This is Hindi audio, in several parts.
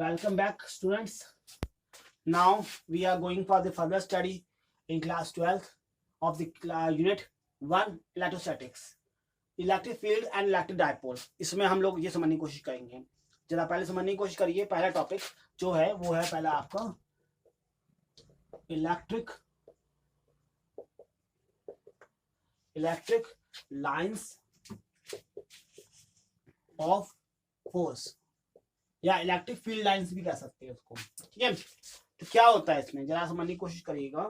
Welcome back, students. Now we are going for the further study in class 12 of the unit 1 electrostatics, electric field and electric dipole. इसमें हम लोग ये समझने की कोशिश करेंगे। जरा पहले समझने की कोशिश करिए। पहला टॉपिक जो है वो है पहला आपका इलेक्ट्रिक लाइंस ऑफ फोर्स या इलेक्ट्रिक फील्ड लाइंस भी कह सकते हैं उसको। ठीक है, तो क्या होता है इसमें जरा समझने की कोशिश करिएगा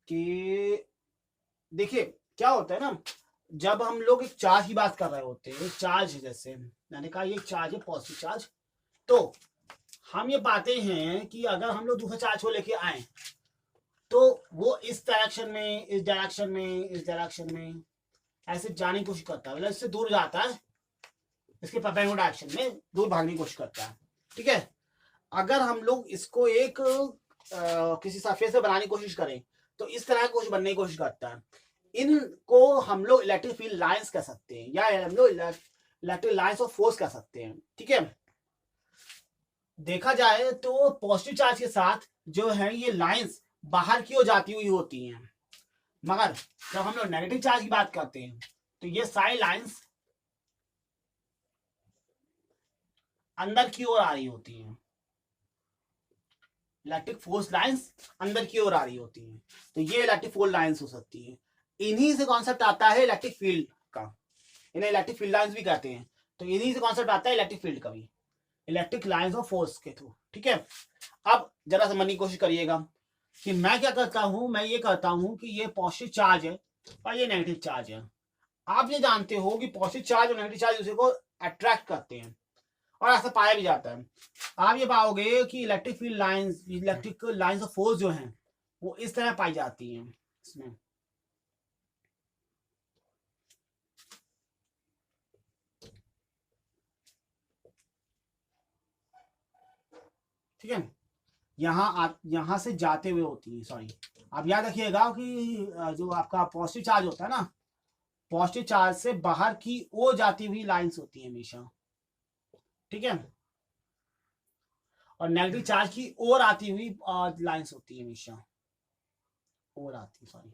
कि देखिए क्या होता है ना, जब हम लोग एक चार्ज की बात कर रहे होते हैं, चार्ज जैसे मैंने कहा ये चार्ज है पॉजिटिव चार्ज, तो हम ये पाते हैं कि अगर हम लोग दूसरा चार्ज को लेके आए तो वो इस डायरेक्शन में, इस डायरेक्शन में, इस डायरेक्शन में ऐसे जाने की कोशिश करता है, मतलब इससे दूर जाता है, इसके परपेंडिकुलर डायरेक्शन में दूर भागने की कोशिश करता है। ठीक है, अगर हम लोग इसको एक किसी सरफेस से बनाने की कोशिश करें तो इस तरह कुछ बनने की कोशिश करता है। इनको हम लोग इलेक्ट्रिक फील्ड लाइंस कह सकते हैं या हम लोग इलेक्ट्रिक लाइंस ऑफ फोर्स कह सकते हैं। ठीक है, देखा जाए तो पॉजिटिव चार्ज के साथ जो है ये लाइंस बाहर की ओर जाती हुई होती हैं, मगर जब हम लोग नेगेटिव चार्ज की बात करते हैं तो ये सारी लाइंस अंदर की ओर आ रही होती हैं। इलेक्ट्रिक फोर्स लाइंस अंदर की ओर आ रही होती हैं, तो ये इलेक्ट्रिक फोर्स लाइंस हो सकती है। इन्हीं से कॉन्सेप्ट आता है इलेक्ट्रिक फील्ड का, इन्हें इलेक्ट्रिक फील्ड लाइंस भी कहते हैं। तो इन्हीं से कॉन्सेप्ट आता है इलेक्ट्रिक फील्ड का भी, इलेक्ट्रिक लाइंस ऑफ फोर्स के थ्रू। ठीक है, अब जरा समझने की कोशिश करिएगा कि मैं क्या करता हूं, मैं ये करता हूं कि ये पॉजिटिव चार्ज है और ये नेगेटिव चार्ज है। आप ये जानते हो कि पॉजिटिव चार्ज और नेगेटिव चार्ज दूसरे को अट्रैक्ट करते हैं और ऐसा पाया भी जाता है। आप ये पाओगे कि electric field lines, electric lines of force जो हैं वो इस तरह पाई जाती हैं इसमें। ठीक है, यहां से जाते हुए होती है, सॉरी आप याद रखिएगा कि जो आपका पॉजिटिव चार्ज होता है ना, पॉजिटिव चार्ज से बाहर की ओर जाती हुई लाइंस होती है हमेशा। ठीक है, और नेगेटिव चार्ज की ओर आती हुई लाइंस होती है हमेशा, ओर आती, सॉरी।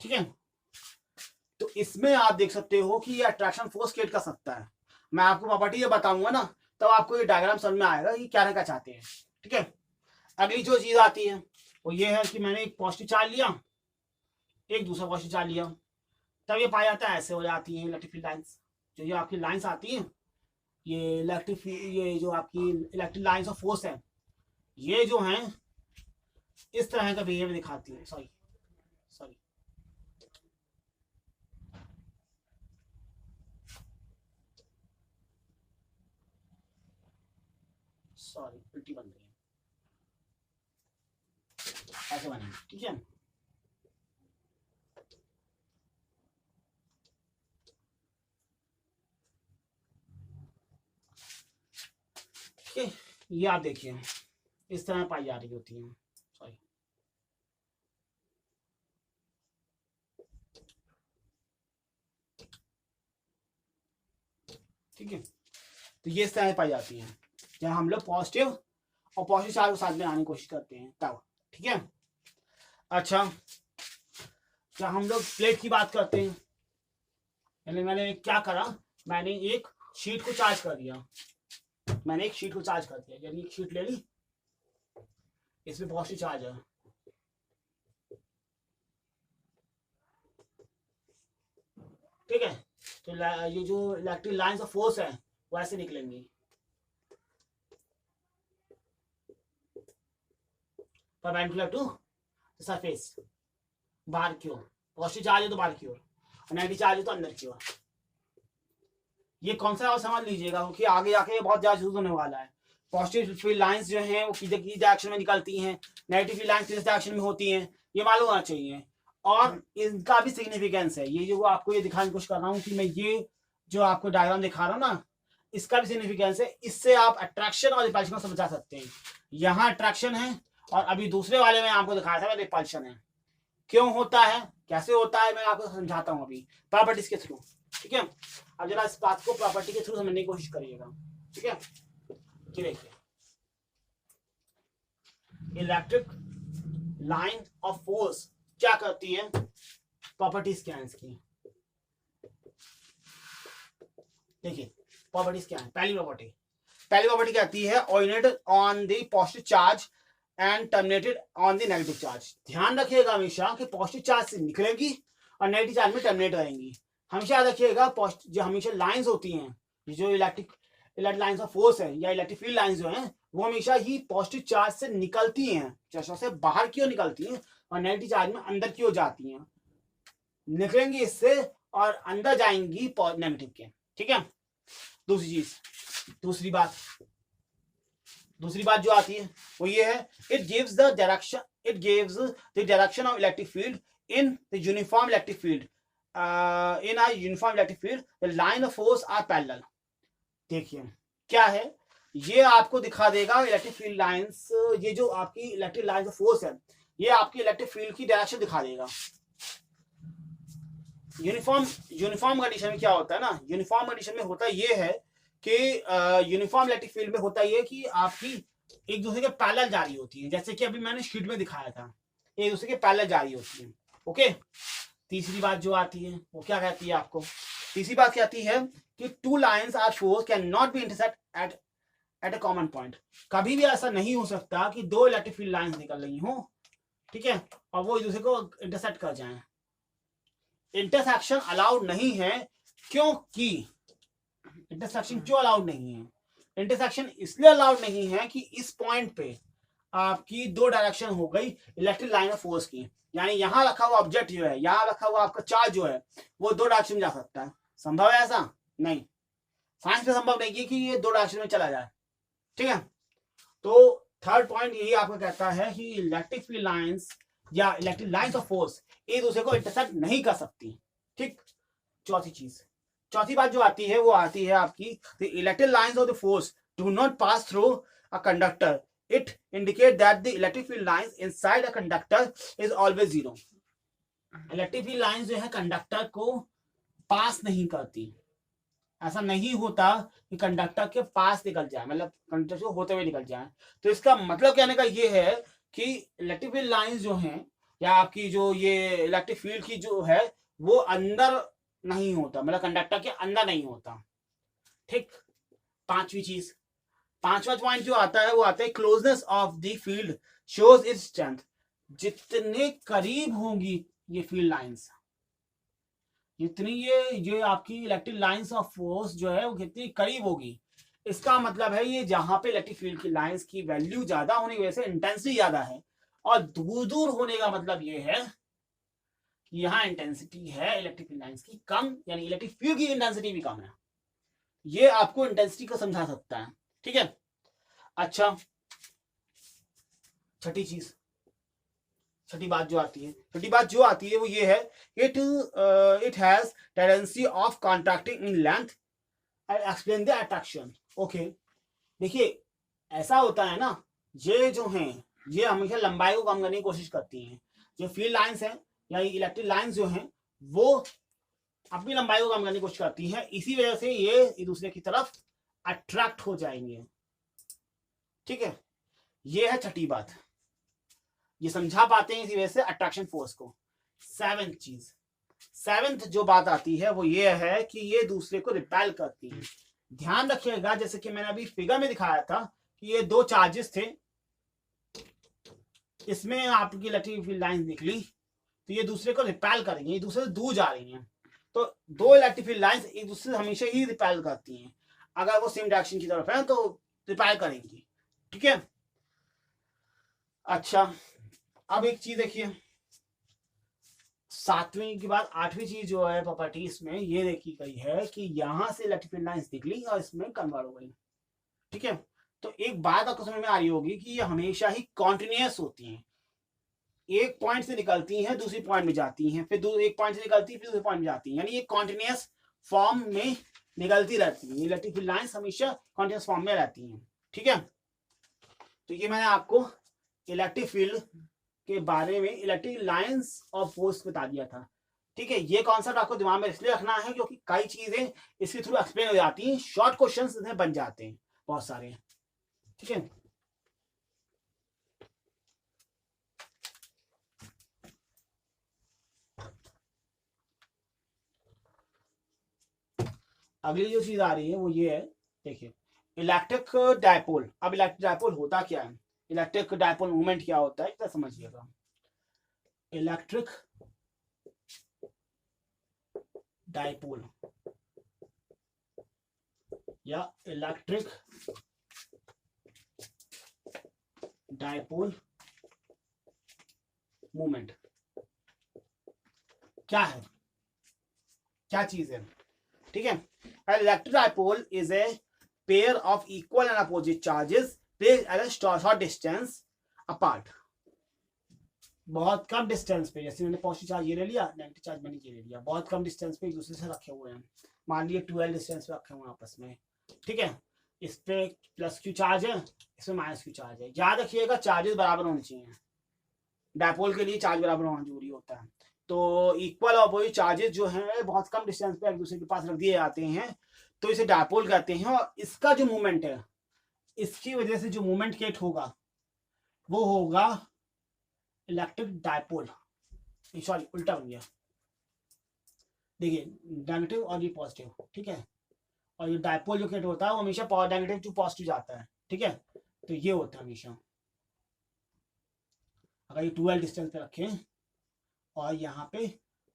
ठीक है, तो इसमें आप देख सकते हो कि ये अट्रैक्शन फोर्स क्रिएट कर सकता है। मैं आपको प्रॉपर्टी ये बताऊंगा ना, तब आपको ये डायग्राम समझ में आएगा कि क्या रहना चाहते हैं। ठीक है, अगली जो चीज आती है वो ये है कि मैंने एक पॉजिटिव चार्ज लिया, एक दूसरा पॉजिटिव चार्ज लिया, तब ये पाया जाता है ऐसे हो जाती है इलेक्ट्रिक फील्ड लाइंस। जो ये आपकी लाइंस आती हैं, ये इलेक्ट्रिक, ये जो आपकी इलेक्ट्रिक लाइंस ऑफ फोर्स है, ये जो है इस तरह का बिहेवियर दिखाती है। सॉरी सॉरी सॉरी उल्टी बन रही है, ऐसे बनेंगे। ठीक है, ठीक है, ये आप देखिए इस तरह पाई जा रही होती है। सॉरी, ठीक है, तो ये इस तरह पाई जाती हैं जब हम लोग पॉजिटिव और पॉजिटिव चार्ज को साथ में आने की कोशिश करते हैं तब। ठीक है, अच्छा जब हम लोग प्लेट की बात करते हैं, यानी मैंने क्या करा, मैंने एक शीट को चार्ज कर दिया, मैंने एक शीट को चार्ज कर दिया, यानी एक शीट ले ली, इसमें पॉजिटिव चार्ज है। ठीक है, तो ये जो इलेक्ट्रिक लाइंस ऑफ फोर्स है वो ऐसे निकलेंगी, परपेंडिकुलर टू सरफेस, बाहर की ओर। पॉजिटिव चार्ज है तो बाहर की ओर और नेगेटिव चार्ज है तो अंदर की ओर। ये कौन सा आप समझ लीजिएगा क्योंकि आगे जाके ये बहुत ज्यादा यूज होने वाला है। पॉजिटिव फील्ड लाइंस जो हैं वो किस डायरेक्शन में निकलती हैं, नेगेटिव फील्ड लाइंस किस डायरेक्शन में होती हैं, ये मालूम होना चाहिए। और इनका भी सिग्निफिकेंस है, ये जो आपको ये दिखाने की कोशिश कर रहा हूँ कि मैं ये जो आपको डायग्राम दिखा रहा हूँ ना, इसका भी सिग्निफिकेंस है। इससे आप अट्रैक्शन और रिपल्शन को समझा सकते हैं। यहाँ अट्रैक्शन है और अभी दूसरे वाले में आपको दिखाया था रिपल्शन है। क्यों होता है, कैसे होता है, मैं आपको समझाता हूँ अभी प्रॉपर्टीज के थ्रू। ठीक है, अब जरा इस बात को प्रॉपर्टी के थ्रू समझने की कोशिश करिएगा। ठीक है, कि देखिए इलेक्ट्रिक लाइन ऑफ फोर्स क्या करती है, प्रॉपर्टीज क्या है इसकी, देखिए प्रॉपर्टीज क्या है। पहली प्रॉपर्टी कहती है originated on the positive charge and terminated on the negative charge. ध्यान रखिएगा हमेशा कि पॉजिटिव चार्ज से निकलेंगी और नेगेटिव चार्ज में टर्मिनेट रहेंगी। हमेशा याद रखिएगा जो हमेशा लाइंस होती हैं, जो इलेक्ट्रिक लाइंस ऑफ फोर्स है या इलेक्ट्रिक फील्ड लाइंस जो हैं वो हमेशा ही पॉजिटिव चार्ज से निकलती हैं, चर्चा से बाहर की ओर निकलती हैं और नेगेटिव चार्ज में अंदर की ओर जाती हैं, निकलेंगी इससे और अंदर जाएंगी नेगेटिव के। ठीक है, दूसरी बात जो आती है वो ये है, it gives the direction of electric field in the uniform electric field in a uniform electric field the line of force are parallel. देखिए क्या है, ये आपको दिखा देगा इलेक्ट्रिक फील्ड लाइंस, ये जो आपकी इलेक्ट्रिक लाइंस ऑफ फोर्स है ये आपकी इलेक्ट्रिक फील्ड की डायरेक्शन दिखा देगा। यूनिफॉर्म कंडीशन में क्या होता है ना, यूनिफॉर्म कंडीशन में होता ये है कि यूनिफॉर्म इलेक्ट्रिक फील्ड में होता ये कि आपकी एक दूसरे के पैरेलल जारी होती है, जैसे कि अभी मैंने शीट में दिखाया था, एक दूसरे के पैरेलल जारी होती है। ओके, तीसरी बात जो आती है वो क्या कहती है आपको, तीसरी बात कहती है कि two lines are force can not be intersect at a common point. कभी भी ऐसा नहीं हो सकता कि दो इलेक्ट्रिक फील्ड लाइंस निकल रही हो, ठीक है, और वो एक दूसरे को इंटरसेक्ट कर जाएं। इंटरसेक्शन अलाउड नहीं है, क्योंकि इंटरसेक्शन क्यों अलाउड नहीं है, इंटरसेक्शन इसलिए अलाउड नहीं है कि इस पॉइंट पे आपकी दो डायरेक्शन हो गई इलेक्ट्रिक लाइन ऑफ फोर्स की, यानी यहां रखा हुआ ऑब्जेक्ट जो है, यहां रखा हुआ आपका चार्ज जो है वो दो डायरेक्शन में जा सकता है। संभव है ऐसा? नहीं, साइंस में संभव नहीं है कि ये दो डायरेक्शन में चला जाए। ठीक है, तो थर्ड पॉइंट यही आपको कहता है कि इलेक्ट्रिक फील्ड लाइंस या इलेक्ट्रिक लाइंस ऑफ फोर्स एक दूसरे को इंटरसेक्ट नहीं कर सकती। ठीक, चौथी बात जो आती है वो आती है आपकी, the electric lines of the force do not pass through a conductor, it indicate that the electric field lines inside a conductor is always zero. Electric field lines जो है कंडक्टर को पास नहीं करती, ऐसा नहीं होता कि कंडक्टर के पास निकल जाए, मतलब कंडक्टर को होते हुए निकल जाए। तो इसका मतलब कहने का ये है कि इलेक्ट्रिक फील्ड लाइंस जो हैं या आपकी जो ये इलेक्ट्रिक फील्ड की जो है वो अंदर नहीं होता, मतलब कंडक्टर के अंदर नहीं होता। ठीक, पांचवा पॉइंट जो आता है वो आता है closeness of the field shows its strength. जितने करीब होंगी ये फील्ड लाइंस, जितनी ये आपकी इलेक्ट्रिक लाइंस ऑफ फोर्स जो है वो कितनी करीब होगी, इसका मतलब है ये जहां पे इलेक्ट्रिक फील्ड की लाइंस की वैल्यू ज्यादा होने की वजह से इंटेंसिटी ज्यादा है, और दूर दूर होने का मतलब ये है कि यहाँ इंटेंसिटी है इलेक्ट्रिक फील्ड लाइंस की कम, यानी इलेक्ट्रिक फील्ड की इंटेंसिटी भी कम है। ये आपको इंटेंसिटी को समझा सकता है। ठीक है, अच्छा छठी बात जो आती है वो ये है, it has tendency of contracting in length, I explain the attraction. Okay, देखिए ऐसा होता है ना, ये जो हैं ये हमेशा लंबाई को कम करने की कोशिश करती हैं, जो फील्ड लाइंस हैं या इलेक्ट्रिक लाइंस जो हैं वो अपनी लंबाई को कम करने की कोशिश करती हैं, इसी वजह से ये एक दूसरे की तरफ अट्रैक्ट हो जाएंगे। ठीक है, ये है छठी बात, ये समझा पाते हैं इसी वजह से अट्रैक्शन फोर्स को। सेवेंथ जो बात आती है वो ये है कि ये दूसरे को रिपेल करती है। ध्यान रखिएगा, जैसे कि मैंने अभी फिगर में दिखाया था कि ये दो चार्जेस थे, इसमें आपकी इलेक्ट्रिक फील्ड लाइन निकली तो ये दूसरे को रिपेल करेंगे, ये दूसरे से दूर जा रही हैं, तो दो इलेक्ट्रिक फील्ड लाइंस एक दूसरे से हमेशा ही रिपेल करती हैं, अगर वो सेम डायरेक्शन की तरफ है तो रिपेल करेंगी। ठीक है, अच्छा अब एक चीज देखिए, सातवीं के बाद आठवीं चीज जो है प्रॉपर्टी इसमें ये देखी गई है कि यहां से इलेक्ट्रिक फील्ड लाइंस निकली और इसमें कन्वर्ट हो गई। ठीक है, तो एक बात आपको समझ में आ रही होगी कि ये हमेशा ही कॉन्टिन्यूअस होती हैं, एक पॉइंट से निकलती हैं दूसरी पॉइंट में जाती हैं, फिर एक पॉइंट से निकलती है फिर दूसरे पॉइंट में जाती हैं, यानी ये कॉन्टिन्यूअस फॉर्म में निकलती रहती है, इलेक्ट्रिक फील्ड लाइंस हमेशा कॉन्टिन्यूअस फॉर्म में रहती हैं। ठीक है, तो ये मैंने आपको इलेक्ट्रिक फील्ड के बारे में इलेक्ट्रिक लाइंस ऑफ फोर्स बता दिया था। ठीक है, ये कॉन्सेप्ट आपको दिमाग में इसलिए रखना है क्योंकि कई चीजें इसके थ्रू एक्सप्लेन हो जाती हैं, शॉर्ट क्वेश्चंस इसमें बन जाते हैं बहुत सारे। ठीक है, अगली जो चीज आ रही है वो ये है, देखिए इलेक्ट्रिक डायपोल। अब इलेक्ट्रिक डायपोल होता क्या है, इलेक्ट्रिक डायपोल मूवमेंट क्या होता है, इतना समझिएगा। इलेक्ट्रिक डायपोल या इलेक्ट्रिक डायपोल मूवमेंट क्या है, क्या चीज है। ठीक है, electric dipole is a pair of equal and opposite charges placed at a short distance apart. बहुत कम डिस्टेंस पे, जैसे मैंने पॉजिटिव चार्ज ये ले लिया, नेगेटिव चार्ज मैंने ये ले लिया, बहुत कम डिस्टेंस पे एक दूसरे से रखे हुए हैं, मान लीजिए 12 डिस्टेंस पे रखे हुए हैं आपस में। ठीक है, इस पे प्लस क्यू चार्ज है, इसमें माइनस क्यू चार्ज है। याद रखिएगा चार्जेस बराबर होने चाहिए, डायपोल के लिए चार्ज बराबर होना जरूरी होता है। तो इक्वल और अपोजिट चार्जेस जो है बहुत कम डिस्टेंस पे एक दूसरे के पास रख दिए जाते हैं, तो इसे डायपोल कहते हैं। और इसका जो मूवमेंट है, इसकी वजह से जो मूवमेंट क्रिएट होगा वो होगा इलेक्ट्रिक डायपोल। सॉरी, उल्टा बन गया, देखिए नेगेटिव और ये पॉजिटिव। ठीक है, और ये डायपोल जो क्रिएट होता है वो हमेशा नेगेटिव टू पॉजिटिव जाता है। ठीक है, तो ये होता है हमेशा, अगर ये 12 डिस्टेंस पे रखें और यहाँ पे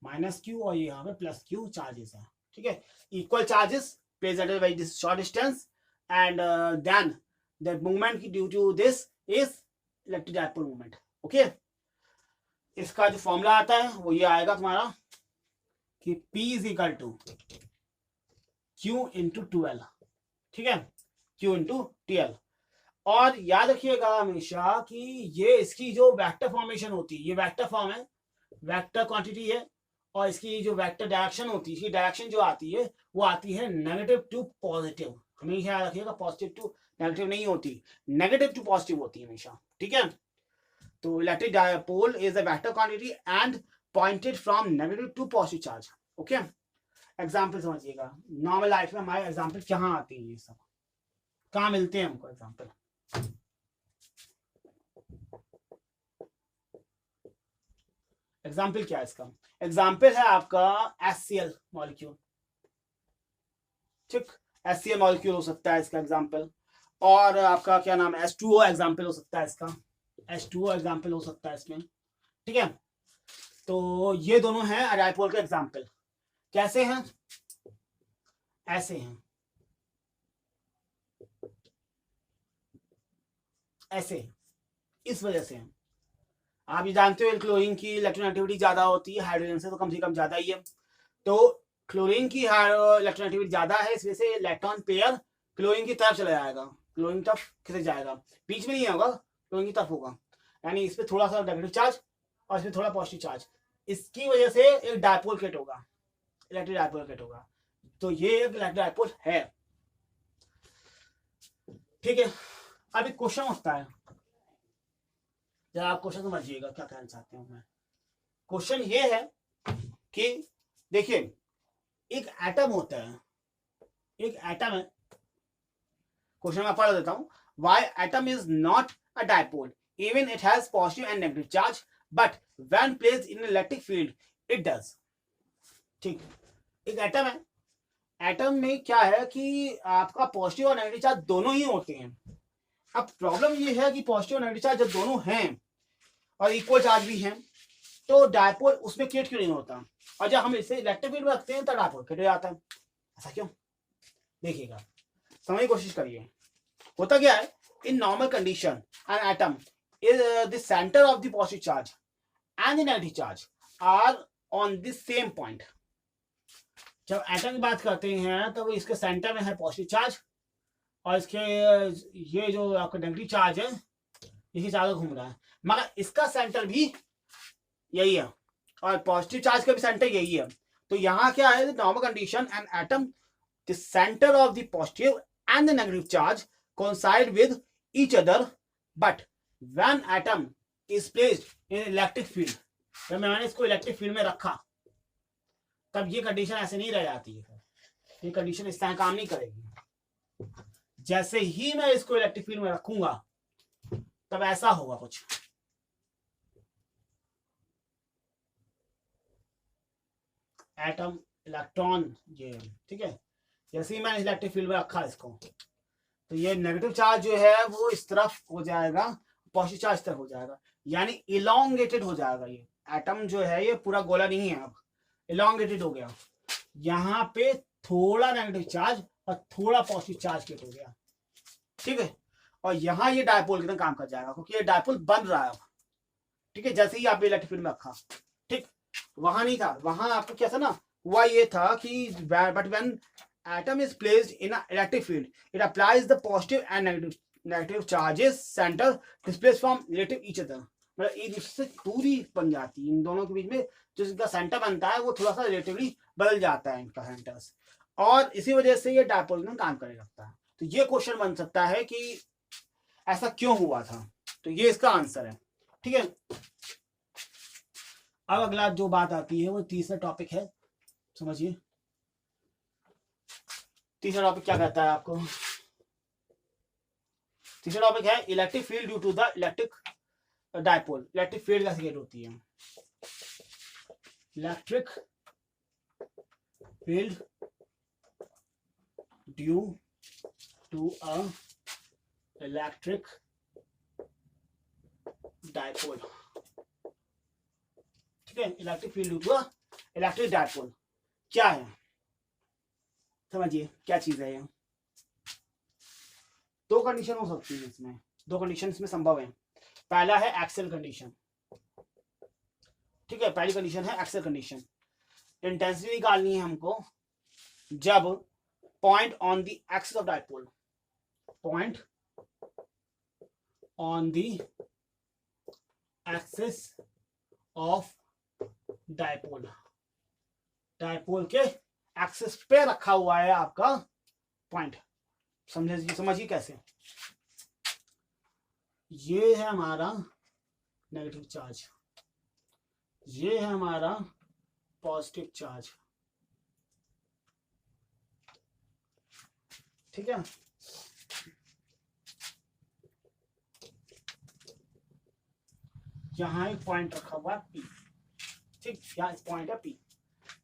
माइनस क्यू और यहाँ पे प्लस क्यू चार्जेस है। ठीक है, equal charges placed at a very short distance and then the movement due to this is electric dipole movement. Okay, इसका जो फॉर्मूला आता है वो ये आएगा तुम्हारा कि P is equal to Q into 12। ठीक है, Q इंटू 12। और याद रखिएगा हमेशा कि ये इसकी जो वेक्टर फॉर्मेशन होती है, ये वेक्टर फॉर्म है, वेक्टर क्वांटिटी है, और इसकी जो वेक्टर डायरेक्शन होती है, इसकी डायरेक्शन जो आती है वो आती है नेगेटिव टू पॉजिटिव। हमेशा याद रखिएगा पॉजिटिव टू नेगेटिव नहीं होती, नेगेटिव टू पॉजिटिव होती है हमेशा। ठीक है, तो electric dipole is a vector quantity and pointed from negative to positive charge. Okay, example समझिएगा, नॉर्मल लाइफ में हमारे एग्जाम्पल कहाँ आते हैं, ये सब कहाँ मिलते हैं हमको एग्जाम्पल। एग्जाम्पल क्या है इसका, एग्जाम्पल है आपका HCl मॉलिक्यूल। ठीक, HCl मॉलिक्यूल हो सकता है इसका एग्जाम्पल, और आपका क्या नाम है H2O एग्जाम्पल हो सकता है इसका, H2O एग्जाम्पल हो सकता है इसमें। ठीक है, तो ये दोनों हैं डायपोल के एग्जाम्पल। कैसे हैं, ऐसे हैं, ऐसे, इस वजह से हैं। आप ये जानते हो क्लोरीन की इलेक्ट्रोनेगेटिविटी ज्यादा होती है हाइड्रोजन से, तो कम से कम ज्यादा ही है। तो क्लोरीन की इलेक्ट्रोनेगेटिविटी ज्यादा है, इस वजह से इलेक्ट्रॉन पेयर क्लोरीन की तरफ चला जाएगा, क्लोरीन की तरफ खिसक जाएगा, बीच में नहीं होगा, क्लोरीन की तरफ होगा। यानी इस पर थोड़ा सा नेगेटिव चार्ज और इसमें थोड़ा पॉजिटिव चार्ज, इसकी वजह से एक डायपोल क्रिएट होगा, इलेक्ट्रिक डायपोल क्रिएट होगा। तो ये एक इलेक्ट्रिक डायपोल है। ठीक है, अब एक क्वेश्चन होता है, जरा आप क्वेश्चन समझिएगा क्या कहना चाहते हूं मैं। क्वेश्चन ये है कि देखिए एक एटम होता है, एक एटम है, क्वेश्चन मैं पढ़ देता हूं। Why atom is not a dipole even it has positive and negative charge but when placed in electric field it does. ठीक, एक एटम है, एटम में क्या है कि आपका पॉजिटिव और नेगेटिव चार्ज दोनों ही होते हैं। अब प्रॉब्लम ये है कि पॉजिटिव और नेगेटिव चार्ज जब दोनों हैं और इक्वल चार्ज भी हैं, तो डायपोल उसमें क्रिएट क्यों नहीं होता, और जब हम इसे इलेक्ट्रिक फील्ड में रखते हैं तो डायपोल क्रिएट हो जाता है। ऐसा क्यों, देखिएगा, समझने की कोशिश करिए। होता क्या है, in normal condition an atom is the centre of the positive charge and the negative charge are on the same point. जब एटम की बात करते हैं तो इसके सेंटर में है पॉजिटिव चार्ज, और इसके ये जो आपका नेगेटिव चार्ज है इसी चार्ज घूम रहा है, मगर इसका सेंटर भी यही है और पॉजिटिव चार्ज का भी सेंटर यही है। तो यहाँ क्या है, normal condition an atom the centre of the positive and the negative charge coincide with each other, but when atom is placed in electric field, जब मैंने इसको इलेक्ट्रिक फील्ड में रखा, तब ये कंडीशन ऐसे नहीं रह जाती है, ये कंडीशन इस तरह काम नहीं करेगी। जैसे ही मैं इसको इलेक्ट्रिक फील्ड में रखूंगा तब ऐसा होगा कुछ, एटम इलेक्ट्रॉन ये, ठीक है। जैसे ही मैंने इलेक्ट्रिक फील्ड में रखा इसको, तो ये नेगेटिव चार्ज जो है वो इस तरफ हो जाएगा, पॉजिटिव चार्ज इस तरफ हो जाएगा, यानी इलोंगेटेड हो जाएगा। ये एटम जो है ये पूरा गोला नहीं है, अब इलोंगेटेड हो गया। यहाँ पे थोड़ा नेगेटिव चार्ज और थोड़ा पॉजिटिव चार्ज क्रिएट हो गया, ठीक है। और यहाँ ये डायपोल की तरह काम कर जाएगा, क्योंकि ये डायपोल बन रहा है अब, ठीक है। जैसे ही आप इलेक्ट्रिक फील्ड में रखा, ठीक, वहां नहीं था, वहां आपको क्या था ना, हुआ ये था कि but when atom is placed in an electric field, it applies the positive and negative charges center displaced from relative each other। मतलब एक दूसरे से दूरी बन जाती है इन दोनों के बीच में, जो इनका सेंटर बनता है वो थोड़ा सा रिलेटिवली बदल जाता है इनका सेंटर्स, और इसी वजह से ये डायपोल में काम करने लगता है। तो ये क्वेश्चन बन सकता है कि ऐसा क्यों हुआ था, तो ये इसका आंसर है, ठीक है। अब अगला जो बात आती है वो तीसरा टॉपिक है, समझिए तीसरा टॉपिक क्या कहता है आपको। तीसरा टॉपिक है electric field due to the electric dipole. Electric field कैसे क्रिएट होती है, electric field due to a electric dipole, ठीक है। Electric field due to a electric dipole क्या है, समझिए क्या चीज है ये। दो कंडीशन हो सकती है इसमें, दो कंडीशन इसमें संभव है। पहला है एक्सेल कंडीशन, ठीक है। पहली कंडीशन है एक्सेल कंडीशन। इंटेंसिटी निकालनी है हमको जब point on the axis of dipole, point on the axis of dipole, dipole के एक्सिस पे रखा हुआ है आपका पॉइंट। समझिए कैसे, ये है हमारा नेगेटिव चार्ज, ये है हमारा पॉजिटिव चार्ज, ठीक है। यहां एक पॉइंट रखा हुआ है पी, ठीक, यहाँ इस पॉइंट है पी,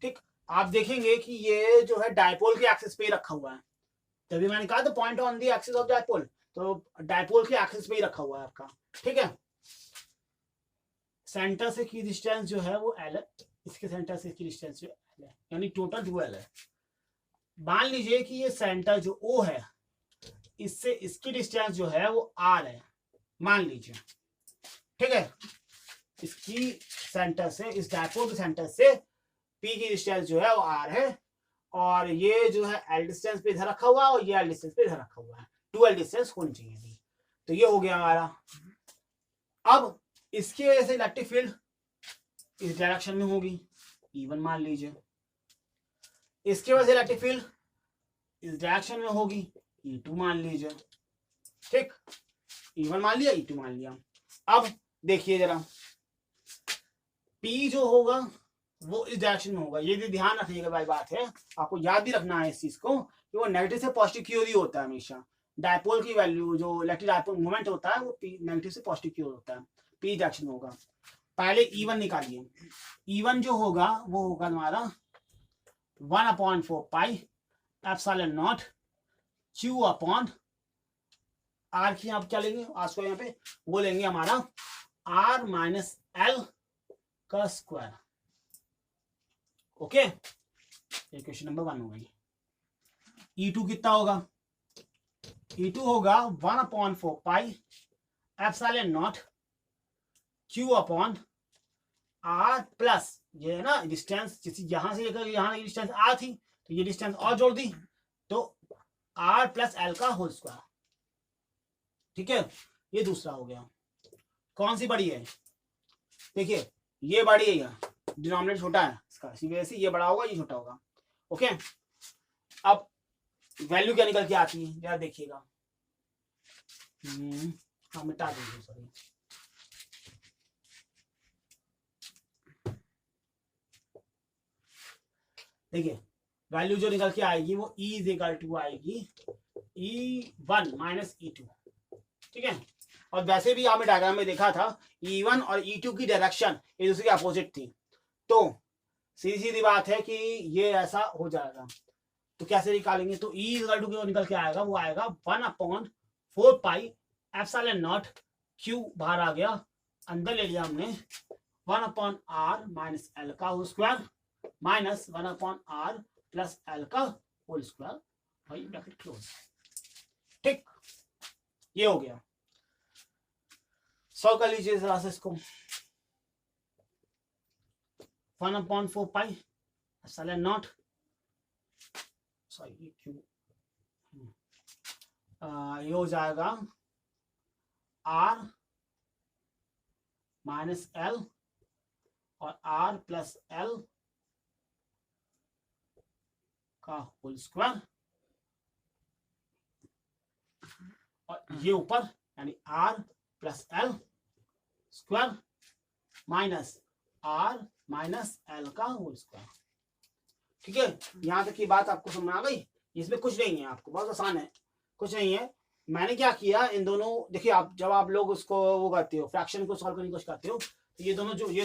ठीक। आप देखेंगे कि ये जो है डायपोल के एक्सिस पे ही रखा हुआ है, तभी मैंने कहा तो point on the axis of dipole, तो डायपोल के एक्सिस पे ही रखा हुआ है आपका, ठीक है। सेंटर से की डिस्टेंस जो है वो एल है, इसके सेंटर से की डिस्टेंस जो एल है, यानी टोटल 2l है। मान लीजिए कि ये सेंटर जो O है, इससे इसकी डिस्टेंस जो है वो r है, मान लीजिए, ठीक है। इसकी सेंटर से, इस डायपोल के सेंटर से P की डिस्टेंस जो है वो r है, और ये जो है L डिस्टेंस पे इधर रखा हुआ है और ये L डिस्टेंस पे इधर रखा हुआ है, 2l डिस्टेंस होनी चाहिए थी। तो ये हो गया हमारा। अब इसकी वजह से इलेक्ट्रिक फील्ड इस डायरेक्शन में होगी, E1 मान लीजिए। इसकी वजह से इलेक्ट्रिक फील्ड इस डायरेक्शन में होगी, E2 मान लीजिए, ठीक। E1 मान लिया, E2 मान लिया। अब देखिए जरा, P जो होगा वो इस डायरेक्शन में होगा, ये भी ध्यान रखिएगा भाई, बात है आपको याद भी रखना है इस चीज को कि वो नेगेटिव से पॉजिटिव की ओर ही होता है हमेशा। डायपोल की वैल्यू जो इलेक्ट्रिक डायपोल मोमेंट होता है वो नेगेटिव से पॉजिटिव की ओर होता है, P डायरेक्शन में होगा। पहले E1 निकालिए, E1 जो होगा वो होगा हमारा 1/4 pi epsilon not Q upon R की, आप क्या लेंगे आज को यहाँ पे वो लेंगे हमारा R माइनस L का स्क्वायर, ओके। क्वेश्चन नंबर 1 हो गई। E2 कितना होगा, E2 होगा 1/4 pi epsilon not Q upon R plus, ये है ना डिस्टेंस, जैसे यहां से लेकर यहां की डिस्टेंस R थी, तो ये डिस्टेंस और जोड़ दी, तो R प्लस L का होल स्क्वायर, ठीक है। ये दूसरा हो गया। कौन सी बड़ी है, देखिए ये बड़ी है, यहाँ डिनोमिनेटर छोटा है इसका, इसी वजह से ये बड़ा होगा, ये छोटा होगा, ओके। अब वैल्यू क्या निकल के आती है जरा देखिएगा, हाँ मिटा दीजिए, सॉरी। देखिए वैल्यू जो निकल के आएगी वो E इज इक्वल टू आएगी E1 माइनस E2, ठीक है। और वैसे भी आपने डायग्राम में देखा था E1 और E2 की डायरेक्शन एक दूसरे के अपोजिट थी, तो सीधी सीधी बात है कि ये ऐसा हो जाएगा। तो कैसे निकालेंगे, तो E इक्वल टू निकल के आएगा, वो आएगा 1/4 पाई एप्सिलॉन नॉट Q, बाहर आ गया, अंदर ले लिया हमने 1/r माइनस एल का whole square minus 1/r plus L का होल स्क्वायर, भाई ब्रैकेट क्लोज। ठीक, ये हो गया। सॉल्व कर लीजिए जरा से इसको। 1/4 pi epsilon not, sorry Q, ये हो जाएगा r माइनस एल और r प्लस एल का होल स्क्वायर, और ये ऊपर यानी r plus L square minus r minus L का होल स्क्वायर। ठीक है, यहां तक की बात आपको समझ आ गई। इसमें कुछ नहीं है, आपको बहुत आसान है, कुछ नहीं है। मैंने क्या किया, इन दोनों, देखिए आप जब आप लोग उसको वो करते हो, फ्रैक्शन को सॉल्व करने की कोशिश करते हो, तो ये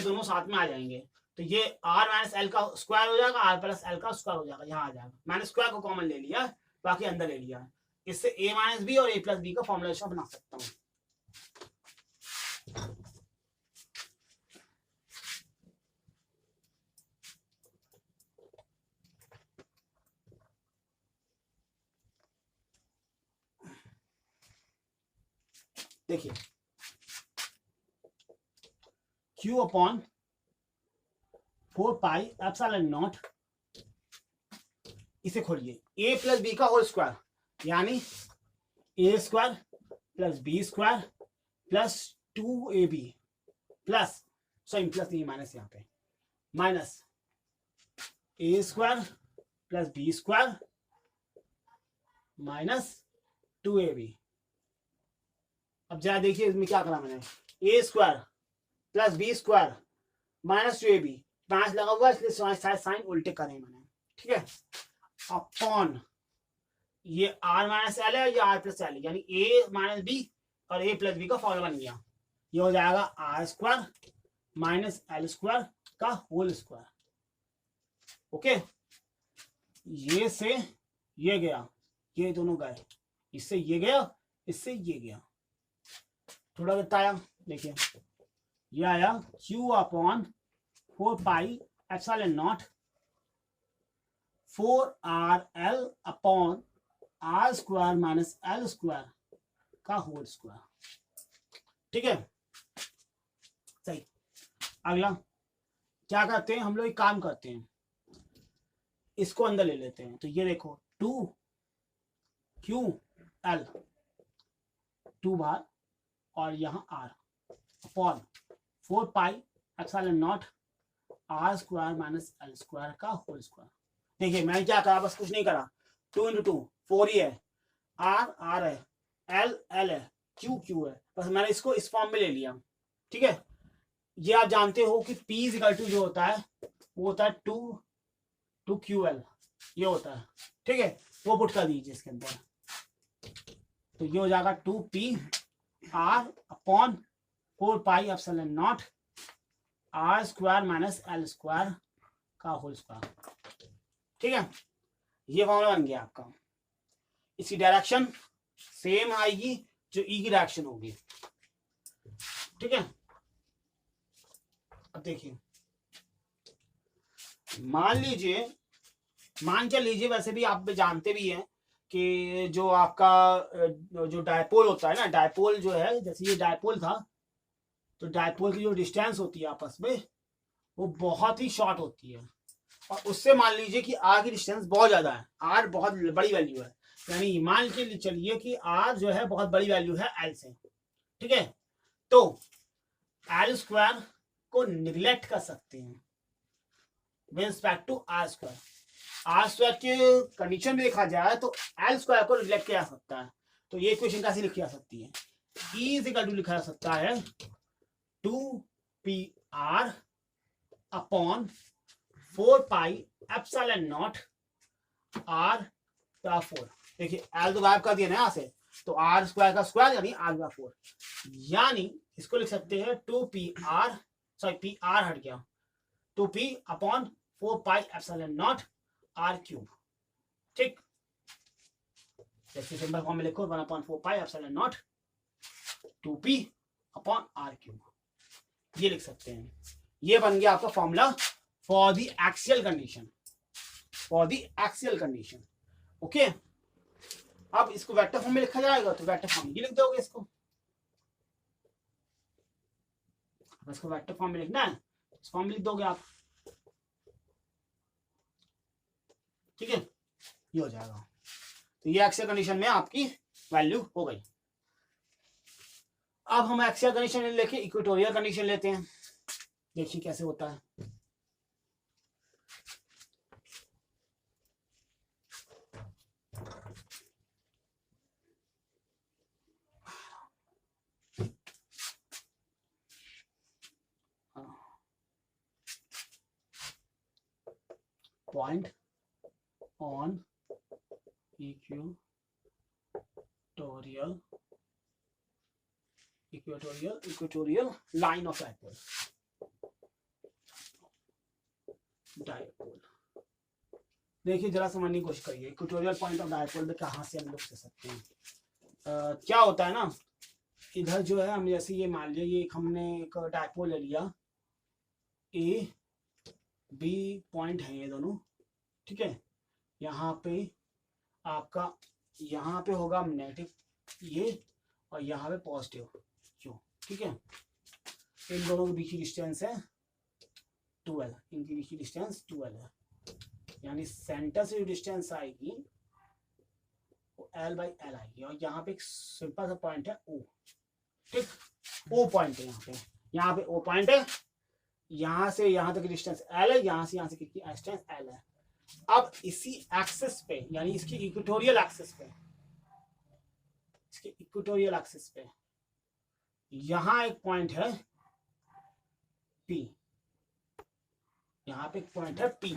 दोनों साथ में आ जाएंगे, तो ये r माइनस एल का स्क्वायर हो जाएगा, r प्लस एल का स्क्वायर हो जाएगा, यहाँ आ जाएगा। मैंने स्क्वायर को कॉमन ले लिया, बाकी अंदर ले लिया। इससे a माइनस बी और a प्लस बी का फॉर्मुलेशन बना सकता हूँ। देखिए Q upon 4 pi epsilon naught, इसे खोलिए, a प्लस बी का होल स्क्वायर यानी a square plus B square plus 2ab plus, sorry plus नहीं माइनस, यहाँ पे minus a square plus B square minus 2ab। अब जरा देखिए इसमें क्या करा मैंने, a square plus B square minus 2ab, minus लगा हुआ इसलिए साइन उल्टे करें मैंने, ठीक है, अपॉन ये r माइनस एल है, ये r प्लस एल, यानी a माइनस बी और a प्लस बी का फॉर्मूला बन गया। ये हो जाएगा R square minus L square का होल स्क्वायर। ओके, ये से ये गया, ये दोनों गए, इससे ये गया, इससे ये गया, थोड़ा बताया। देखिए ये आया Q upon 4 pi epsilon not 4RL upon R square minus L square का होल स्क्वायर। ठीक है, सही। अगला क्या करते हैं हम लोग, एक काम करते हैं, इसको अंदर ले लेते हैं। तो ये देखो 2QL 2 बार और यहाँ R upon 4 pi epsilon not R square minus L square का होल स्क्वायर। देखिए मैंने क्या करा, बस कुछ नहीं करा, 2 × 2 4 ही है, R है, L है, Q है, बस मैंने इसको इस फॉर्म में ले लिया। ठीक है, ये आप जानते हो कि P = जो होता है वो होता है 2QL, ये होता है। ठीक है, वो पुट कर दीजिए इसके अंदर, तो ये हो जाएगा 2PR upon 4 pi epsilon not R square minus L square का होल स्क्वायर। ठीक है, ये फॉर्मूला बन गया आपका। इसकी डायरेक्शन सेम आएगी जो E की डायरेक्शन होगी। ठीक है, अब देखिए, मान चल लीजिए, वैसे भी आप जानते भी हैं कि जो आपका जो डायपोल होता है ना, डायपोल जो है, जैसे ये डायपोल था, तो डायपोल की जो डिस्टेंस होती है आपस में वो बहुत ही शॉर्ट होती है, और उससे मान लीजिए कि R की डिस्टेंस बहुत ज्यादा है, R बहुत बड़ी वैल्यू है, यानी मान के चलिए कि R जो है बहुत बड़ी वैल्यू है L से। ठीक है, तो L स्क्वायर को निगलेक्ट कर सकते हैं with respect to R square. R square के कंडीशन में देखा जाए तो L स्क्वायर को निगलेक्ट किया जा सकता है। तो ये इक्वेशन कैसे लिखी जा सकती है, E = लिखा जा सकता है 2PR upon 4 pi epsilon naught R का 4। देखिए एल तो गायब कर दिया ना यहाँ से, तो आर स्क्वायर का स्क्वायर यानी आर का 4, यानी इसको लिख सकते हैं 2pr, सॉरी पी आर हट गया, 2p upon 4 pi epsilon naught R cube. ठीक, जैसे सिंपल फॉर्म में लिखो 1 upon 4 pi epsilon naught 2p upon R cube, ये लिख सकते हैं। ये बन गया आपका formula for the axial condition, for the axial condition. Okay, अब इसको वेक्टर फॉर्म में लिखा जाएगा तो वेक्टर फॉर्म ये लिख दोगे इसको वेक्टर फॉर्म में लिखना है, इस फॉर्म में लिख दोगे आप। ठीक है, ये हो जाएगा। तो ये एक्सियल कंडीशन में आपकी वैल्यू हो गई। अब हम एक्सियल कंडीशन लेके इक्वेटोरियल कंडीशन लेते हैं, देखिए कैसे होता है। Point on equatorial line of dipole. देखिए जरा समझने की कोशिश करिए, इक्वेटोरियल पॉइंट ऑफ डायपोल में कहाँ से हम लोग ले सकते हैं। क्या होता है ना, इधर जो है हम जैसे ये मान लिया, ये हमने एक डायपोल ले लिया, ए बी पॉइंट है ये दोनों। ठीक है, यहाँ पे आपका यहाँ पे होगा नेगेटिव ये और यहाँ पे पॉजिटिव क्यू। ठीक है, इन दोनों के बीच की डिस्टेंस है 12, इनके बीच की डिस्टेंस 12 है, यानी सेंटर से जो डिस्टेंस आएगी वो L बाई L आएगी। और यहाँ पे एक सिंपल सा पॉइंट है O। ठीक, O पॉइंट है यहाँ पे O पॉइंट है, यहाँ से यहाँ तक की डिस्टेंस L है, यहाँ से कितनी डिस्टेंस L है। अब इसी एक्सिस पे, यानी इसकी इक्वेटोरियल एक्सिस पे, इसके इक्वेटोरियल एक्सिस पे यहाँ एक पॉइंट है P, यहाँ पे एक पॉइंट है P।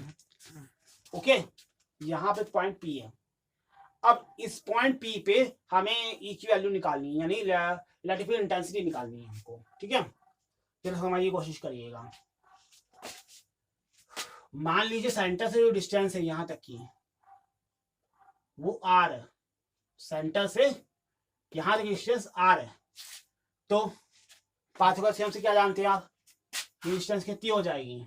ओके, यहाँ पे पॉइंट P है। अब इस पॉइंट P पे हमें E की वैल्यू निकालनी है, यानी रिलेटिव इंटेंसिटी निकालनी है हमको। ठीक है, चलो हमारी कोशिश करिएगा। मान लीजिए सेंटर से जो डिस्टेंस है यहाँ तक की वो R है, सेंटर से यहाँ तक डिस्टेंस R है, तो पाइथागोरस थ्योरम से क्या जानते हैं आप, ये डिस्टेंस कितनी हो जाएगी,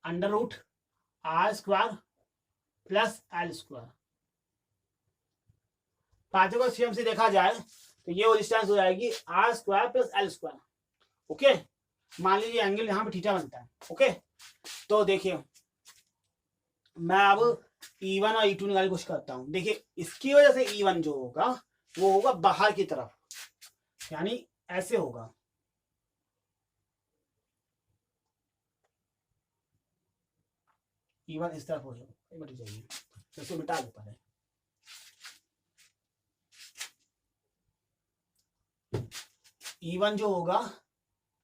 under root R square plus L square. Pythagoras theorem से देखा जाए तो ये वो डिस्टेंस हो जाएगी R square plus L square. Okay, मान लीजिए एंगल यहाँ पे थीटा बनता है। ओके, तो देखिए मैं अब E1 और E2 निकालने की कोशिश करता हूँ। देखिए इसकी वजह से E1 जो होगा वो होगा बाहर की तरफ, यानी ऐसे होगा। E1 इस तरफ हो जाएगी, तो इसको मिटा दो पहले। E1 जो होगा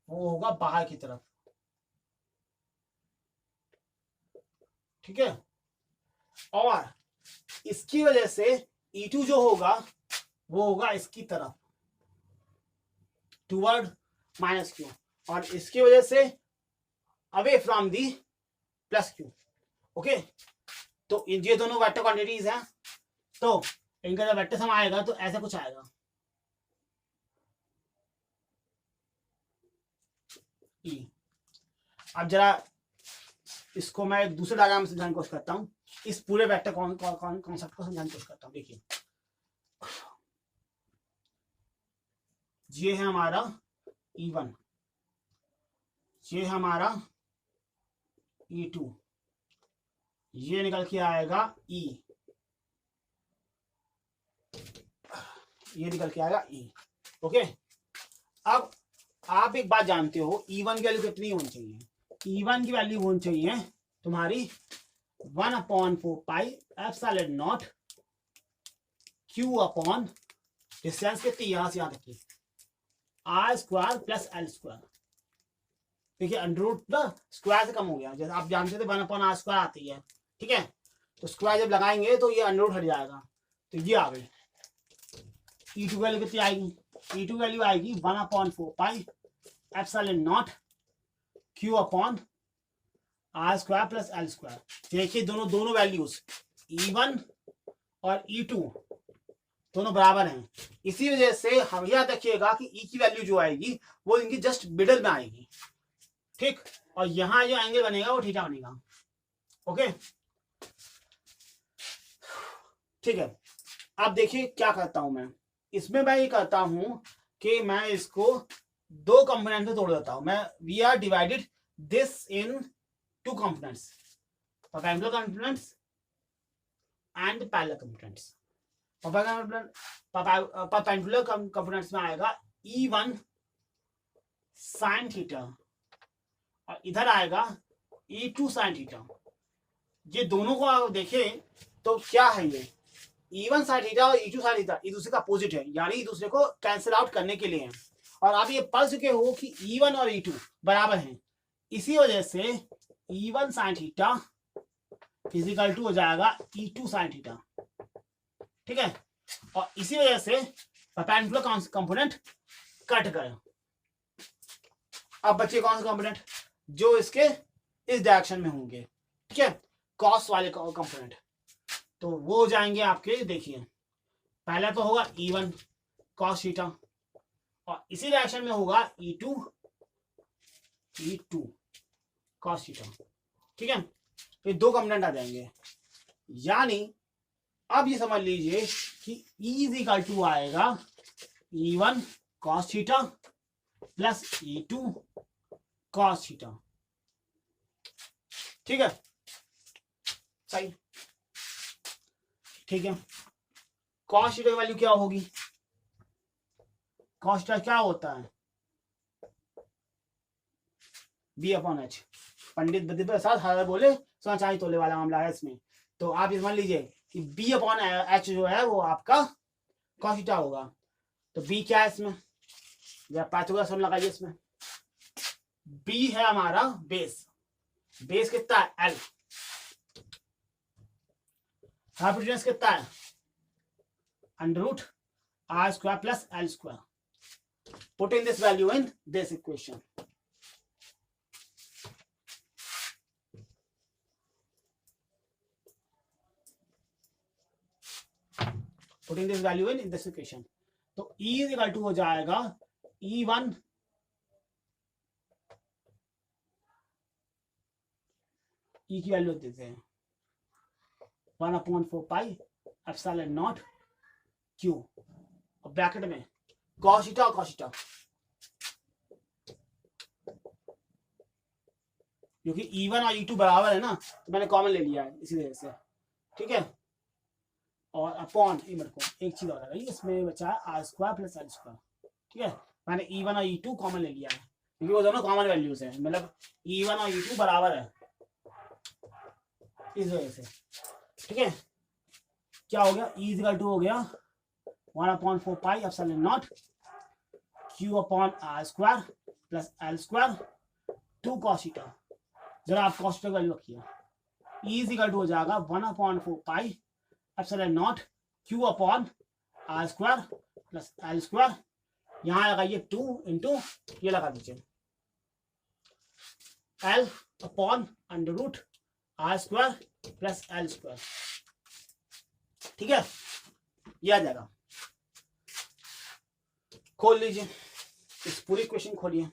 वो होगा बाहर की तरफ। ठीक है, और इसकी वजह से E2 जो होगा वो होगा इसकी तरफ टुवर्ड माइनस क्यू, और इसकी वजह से away from the plus Q. Okay, तो ये दोनों वेक्टर क्वांटिटीज हैं, तो इनका जब वेक्टर सम आएगा तो ऐसा कुछ आएगा। अब जरा इसको मैं एक दूसरे डायग्राम में समझाने की कोशिश करता हूँ, इस पूरे वेक्टर कॉन्सेप्ट को समझाने की कोशिश करता हूँ। देखिए ये है हमारा E1, ये है हमारा E2, ये निकल के आएगा E, ये निकल के आएगा E। ओके, अब आप एक बात जानते हो, E1 की वैल्यू कितनी होनी चाहिए, E1 की वैल्यू होनी चाहिए तुम्हारी 1/4 pi epsilon not Q upon distance कितनी, यहां से यहां तक की R square plus L square. देखिए अंडर रूट ना स्क्वायर से कम हो गया, जैसे आप जानते थे 1/r² आती है, ठीक है, तो स्क्वायर जब लगाएंगे तो ये अंडर रूट हट जाएगा, तो ये आ गई। E2 वैल्यू कितनी आएगी? E2 वैल्यू आएगी 1/4 pi epsilon not Q upon r² plus l²। देखिए दोनों वैल्यूज E1 और E2 दोनों बराबर हैं, इसी वजह से हम याद रखिएगा कि E की वैल्यू जो आएगी वो इनकी जस्ट मिडल में आएगी, ठीक, और यहां जो एंगल बनेगा वो थीटा बनेगा। ओके, ठीक है। अब देखिए क्या करता हूं मैं इसमें, मैं ये करता हूं कि मैं इसको दो कंपोनेंट में तोड़ देता हूं। मैं we are divided this in two components, perpendicular components and parallel components. Perpendicular components में आएगा E1 साइन थीटा और इधर आएगा E2 साइन थीटा। ये दोनों को आप देखें तो क्या है, ये E1 साइन थीटा और E2 साइन थीटा एक दूसरे का अपोजिट है, यानी एक दूसरे को कैंसिल आउट करने के लिए है। और आप ये पढ़ चुके हो कि E1 और E2 बराबर हैं, इसी वजह से E1 sine theta is equal to हो जाएगा E2 साइन थीटा, ठीक है, और इसी वजह से परपेंडिकुलर कंपोनेंट कट गए। अब बचे कौन से कंपोनेंट? जो इसके इस डायरेक्शन में होंगे, ठीक है, कॉस वाले कंपोनेंट, तो वो हो जाएंगे आपके, देखिए पहला तो होगा E1 कॉस थीटा और इसी डायरेक्शन में होगा E2 कॉस थीटा, ठीक है, ये दो कंपोनेंट आ जाएंगे। यानी अब ये समझ लीजिए कि E इजिकल टू आएगा E1 cos theta plus E2 cos theta, ठीक है, सही, ठीक है। कॉस थीटा की वैल्यू क्या होगी? कॉस थीटा क्या होता है? B/H। पंडित बद्री प्रसाद हर बोले सोना चांदी तोले वाला मामला है इसमें। तो आप ये मान लीजिए कि B/H जो है वो आपका कॉस थीटा होगा। तो B क्या है इसमें? पाइथागोरस हम लगाइए इसमें। B है हमारा बेस, बेस कितना है? L। हाइपोटेन्यूज कितना है? √r² plus l²। Put in this value in this equation. Putting this value in this equation, तो E इज इक्वल टू हो जाएगा E1 E की वैल्यू देते हैं 1/4 पाई एप्सिलॉन नॉट Q और ब्रैकेट में cos थीटा और cos थीटा, क्योंकि E1 और E2 बराबर है ना, तो मैंने कॉमन ले लिया है इसी वजह से, ठीक है, और अपॉन एक चीज और है इसमें बचा है r² प्लस l², ठीक है, मैंने E1 और E2 कॉमन ले लिया है क्योंकि वो दोनों कॉमन वैल्यूज है, मतलब E1 और E2 बराबर है इस वजह से, ठीक है। क्या हो गया? E इक्वल टू हो गया 1/4 pi epsilon not Q upon r² plus l² 2 cos theta. जरा आप cos थीटा वैल्यू रखिए, E इक्वल टू हो जाएगा 1/4 pi epsilon not Q upon r² plus l², यहाँ लगाइए 2 इंटू ये लगा दीजिए L upon √r² plus l², ठीक है, ये आ जाएगा। खोल लीजिए इस पूरी क्वेश्चन खोलिए,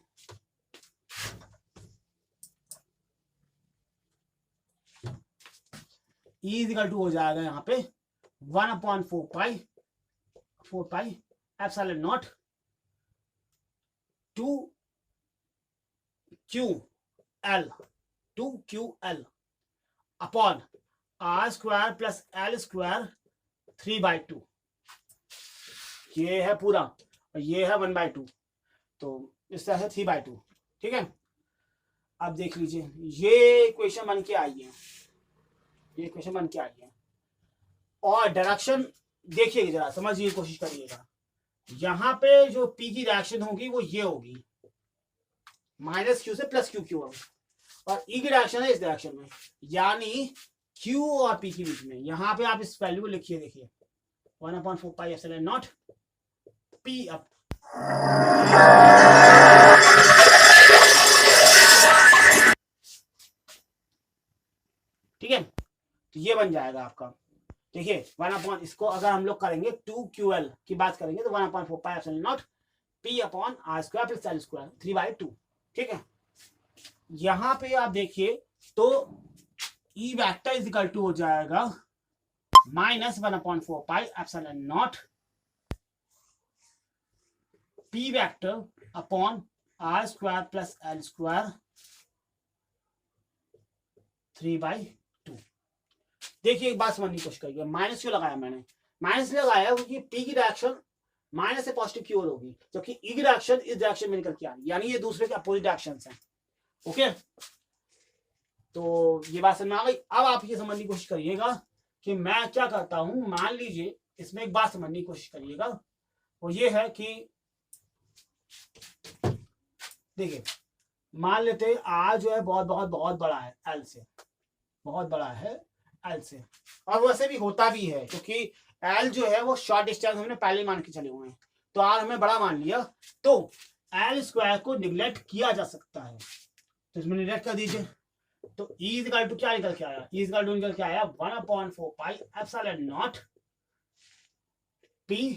E इक्वल टू हो जाएगा यहाँ पे 1/4 pi epsilon not 2QL upon r² plus l² 3/2, ये है पूरा और ये है 1/2, तो इस तरह से 3/2, ठीक है। अब देख लीजिए ये इक्वेशन बन के आई है, ये इक्वेशन बन के आई है, और डायरेक्शन देखिएगा, जरा समझिए, कोशिश करिएगा। यहाँ पे जो P की डायरेक्शन होगी वो ये होगी, माइनस क्यू से प्लस क्यू क्यू और ई की डायरेक्शन है इस डायरेक्शन में, यानी क्यू और पी के बीच में। यहां पे आप इस वैल्यू को लिखिए, देखिए 1/4 pi epsilon naught P up. ठीक है, तो ये बन जाएगा आपका। देखिए 1/, इसको अगर हम लोग करेंगे 2QL की बात करेंगे तो 1/4 pi epsilon naught P upon R square plus L square 3/2। ठीक है, यहां पे आप देखिए तो E vector is equal to हो जाएगा minus 1/4 pi epsilon naught P vector upon R square plus L square 3/2। देखिए एक बात समझने की कोशिश करिए, माइनस क्यों लगाया मैंने? माइनस लगाया क्योंकि पी की डायरेक्शन माइनस से पॉजिटिव की ओर होगी, जबकि ई की डायरेक्शन इस डायरेक्शन में निकल के आ रही है, यानी ये दूसरे के अपोजिट डायरेक्शन हैं। ओके, तो ये बात समझ में आ गई। अब आप ये समझने की कोशिश करिएगा कि मैं क्या करता हूं। मान लीजिए इसमें एक बात समझने की कोशिश करिएगा, वो ये है कि देखिए मान लेते आर जो है बहुत बहुत बहुत बड़ा है एल से, बहुत बड़ा है एल से, और वैसे भी होता भी है क्योंकि एल जो है वो शॉर्ट डिस्टेंस हमने पहले मान के चले हुए हैं, तो आर हमें बड़ा मान लिया, तो एल स्क्वायर को निगलेक्ट किया जा सकता है, तो इसमें निगलेक्ट कर दीजिए। तो E इक्वल टू क्या निकल के आया? E इक्वल टू निकल के आया 1/4 pi epsilon naught P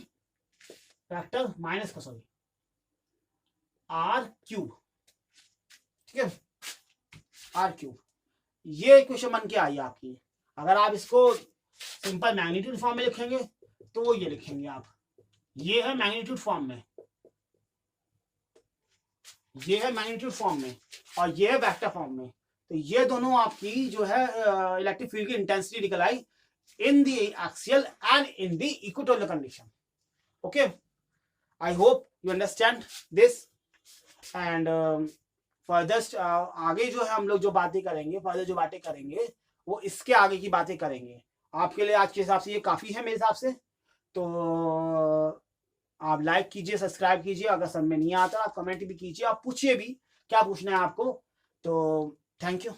factor minus का सॉरी आर क्यूब। ठीक है, आर क्यूब। ये इक्वेशन बन के आई आपकी। अगर आप इसको सिंपल मैग्नीट्यूड फॉर्म में लिखेंगे तो वो ये लिखेंगे आप, ये है मैग्नीट्यूड फॉर्म में, ये है मैग्नीट्यूड फॉर्म में, और ये है वेक्टर फॉर्म में। तो ये दोनों आपकी जो है इलेक्ट्रिक फील्ड की इंटेंसिटी निकल आई in the axial and in the equatorial condition. Okay, I hope you understand this and further आगे जो है हम लोग जो बातें करेंगे, फर्दर जो बातें करेंगे वो इसके आगे की बातें करेंगे। आपके लिए आज के हिसाब से ये काफी है मेरे हिसाब से, तो आप लाइक कीजिए, सब्सक्राइब कीजिए, अगर समझ में नहीं आता आप कमेंट भी कीजिए, आप पूछिए भी क्या पूछना है आपको। तो थैंक यू।